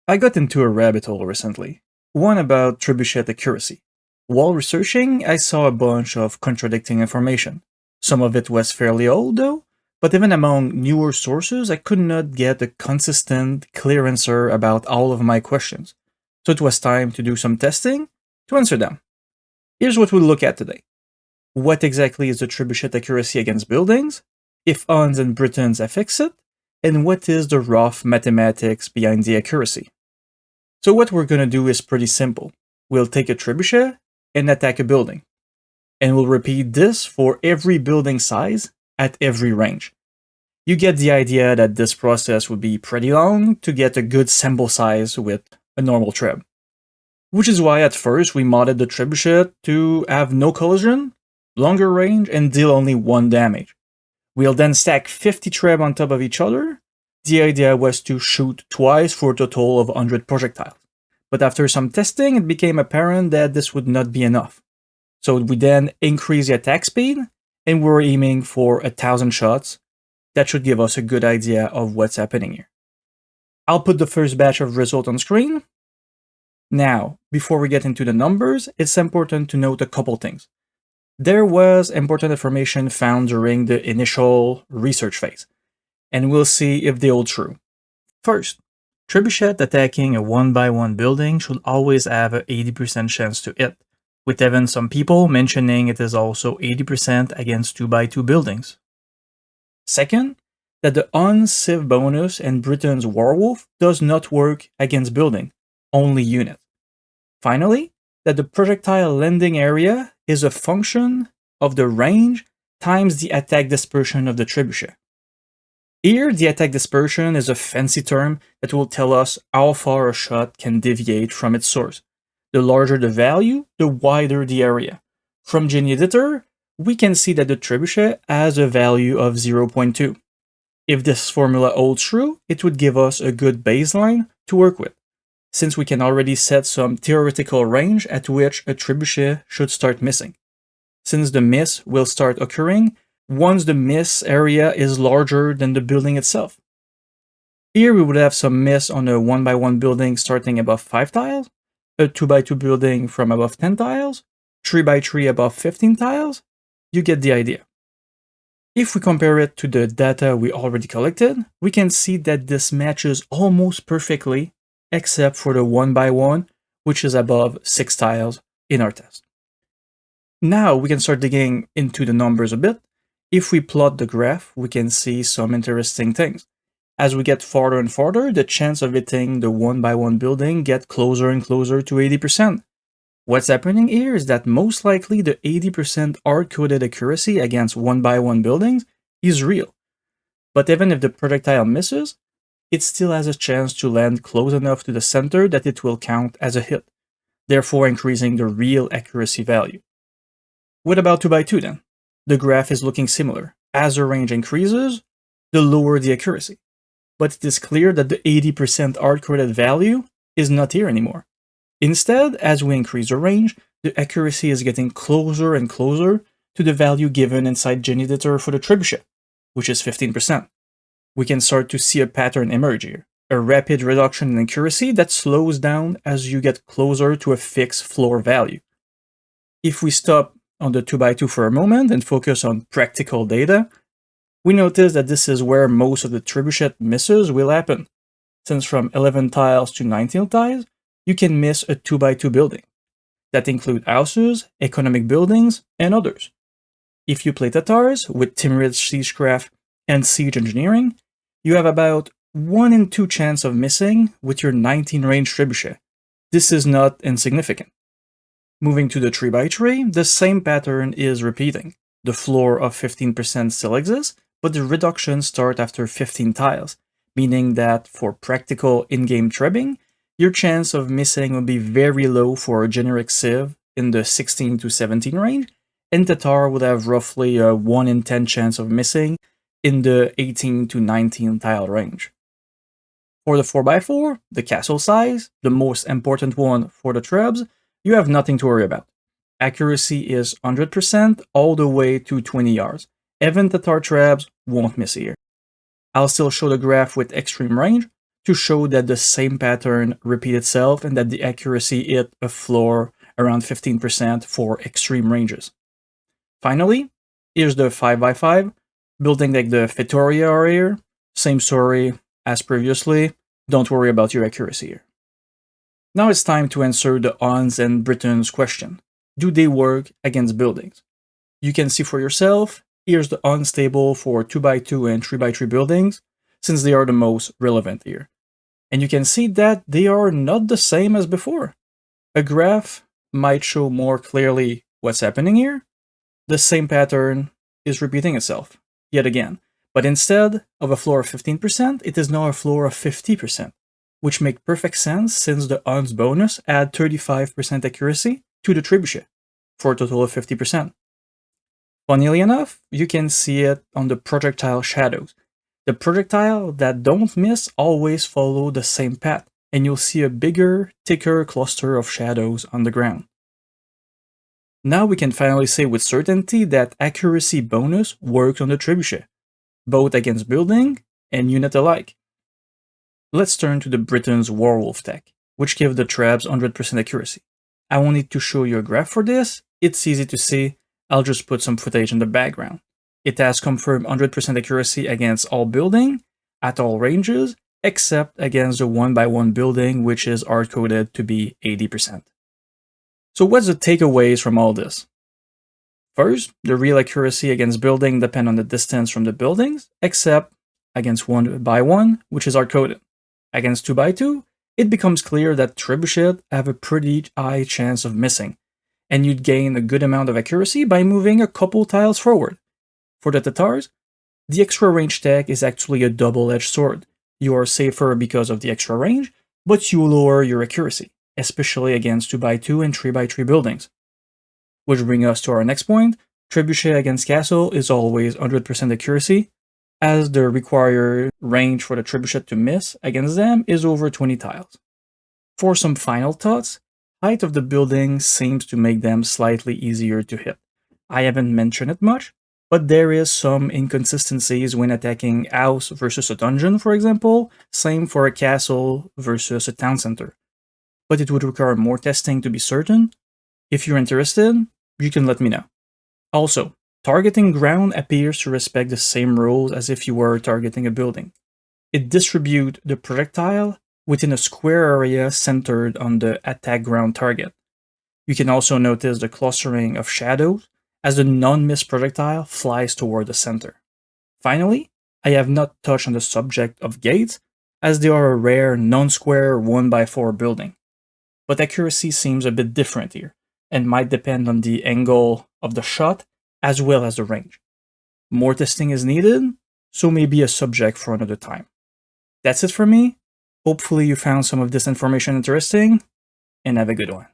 I got into a rabbit hole recently, one about Trebuchet accuracy. While researching, I saw a bunch of contradicting information. Some of it was fairly old, though, but even among newer sources, I could not get a consistent, clear answer about all of my questions. So it was time to do some testing to answer them. Here's what we'll look at today. What exactly is the Trebuchet accuracy against buildings? If Huns and Britons affix it? And what is the rough mathematics behind the accuracy? So what we're going to do is pretty simple. We'll take a trebuchet and attack a building. And we'll repeat this for every building size at every range. You get the idea that this process would be pretty long to get a good sample size with a normal treb. Which is why at first we modded the trebuchet to have no collision, longer range, and deal only 1 damage. We'll then stack 50 treb on top of each other. The idea was to shoot twice for a total of 100 projectiles. But after some testing, it became apparent that this would not be enough. So we then increased the attack speed, and we're aiming for 1,000 shots. That should give us a good idea of what's happening here. I'll put the first batch of results on screen. Now, before we get into the numbers, it's important to note a couple things. There was important information found during the initial research phase, and we'll see if they hold true. First, trebuchet attacking a 1x1 building should always have an 80% chance to hit, with even some people mentioning it is also 80% against 2x2 buildings. Second, that the Huns Civ bonus and Britons Warwolf does not work against building, only unit. Finally, that the projectile landing area is a function of the range times the attack dispersion of the trebuchet. Here, the attack dispersion is a fancy term that will tell us how far a shot can deviate from its source. The larger the value, the wider the area. From Genie Editor, we can see that the trebuchet has a value of 0.2. If this formula holds true, it would give us a good baseline to work with, since we can already set some theoretical range at which a trebuchet should start missing. Since the miss will start occurring once the miss area is larger than the building itself. Here we would have some miss on a 1x1 building starting above 5 tiles, a 2x2 building from above 10 tiles, 3x3 above 15 tiles. You get the idea. If we compare it to the data we already collected, we can see that this matches almost perfectly, except for the 1x1, which is above 6 tiles in our test. Now we can start digging into the numbers a bit. If we plot the graph, we can see some interesting things. As we get farther and farther, the chance of hitting the 1x1 building get closer and closer to 80%. What's happening here is that most likely the 80% hard-coded accuracy against 1x1 buildings is real. But even if the projectile misses, it still has a chance to land close enough to the center that it will count as a hit, therefore increasing the real accuracy value. What about 2x2 then? The graph is looking similar. As the range increases, the lower the accuracy. But it is clear that the 80% hard-coded value is not here anymore. Instead, as we increase the range, the accuracy is getting closer and closer to the value given inside Genie Editor for the trebuchet, which is 15%. We can start to see a pattern emerge here, a rapid reduction in accuracy that slows down as you get closer to a fixed floor value. If we stop on the 2x2 for a moment and focus on practical data, we notice that this is where most of the trebuchet misses will happen, since from 11 tiles to 19 tiles, you can miss a 2x2 building. That include houses, economic buildings, and others. If you play Tatars with Timrid Siegecraft and Siege Engineering, you have about 1 in 2 chance of missing with your 19 range trebuchet. This is not insignificant. Moving to the 3x3, the same pattern is repeating. The floor of 15% still exists, but the reductions start after 15 tiles, meaning that for practical in-game trebbing, your chance of missing will be very low for a generic Civ in the 16 to 17 range, and Tatar would have roughly a 1 in 10 chance of missing in the 18 to 19 tile range. For the 4x4, the castle size, the most important one for the trebs, you have nothing to worry about. Accuracy is 100% all the way to 20 yards. Even Tatar trebs won't miss here. I'll still show the graph with extreme range to show that the same pattern repeat itself and that the accuracy hit a floor around 15% for extreme ranges. Finally, here's the 5x5, building like the Fitoria are here. Same story as previously, don't worry about your accuracy here. Now it's time to answer the Huns and Britons question. Do they work against buildings? You can see for yourself, here's the Huns table for 2x2 and 3x3 buildings, since they are the most relevant here. And you can see that they are not the same as before. A graph might show more clearly what's happening here. The same pattern is repeating itself, yet again. But instead of a floor of 15%, it is now a floor of 50%, which makes perfect sense since the Huns bonus add 35% accuracy to the Trebuchet, for a total of 50%. Funnily enough, you can see it on the projectile shadows. The projectile that don't miss always follow the same path, and you'll see a bigger, thicker cluster of shadows on the ground. Now we can finally say with certainty that accuracy bonus works on the Trebuchet, both against building and unit alike. Let's turn to the Britons Warwolf tech, which give the Trebs 100% accuracy. I won't need to show you a graph for this, it's easy to see, I'll just put some footage in the background. It has confirmed 100% accuracy against all building, at all ranges, except against the 1x1 building, which is hard-coded to be 80%. So what's the takeaways from all this? First, the real accuracy against building depends on the distance from the buildings, except against 1x1, which is hard-coded. Against 2x2, it becomes clear that Trebuchet have a pretty high chance of missing, and you'd gain a good amount of accuracy by moving a couple tiles forward. For the Tatars, the extra range tech is actually a double-edged sword. You are safer because of the extra range, but you lower your accuracy, especially against 2x2 and 3x3 buildings. Which brings us to our next point, Trebuchet against castle is always 100% accuracy, as the required range for the Trebuchet to miss against them is over 20 tiles. For some final thoughts, height of the building seems to make them slightly easier to hit. I haven't mentioned it much, but there is some inconsistencies when attacking house versus a dungeon, for example, same for a castle versus a town center. But it would require more testing to be certain. If you're interested, you can let me know. Also, targeting ground appears to respect the same rules as if you were targeting a building. It distributes the projectile within a square area centered on the attack ground target. You can also notice the clustering of shadows as the non-miss projectile flies toward the center. Finally, I have not touched on the subject of gates, as they are a rare non-square 1x4 building. But accuracy seems a bit different here, and might depend on the angle of the shot as well as the range. More testing is needed, so maybe a subject for another time. That's it for me. Hopefully you found some of this information interesting, and have a good one.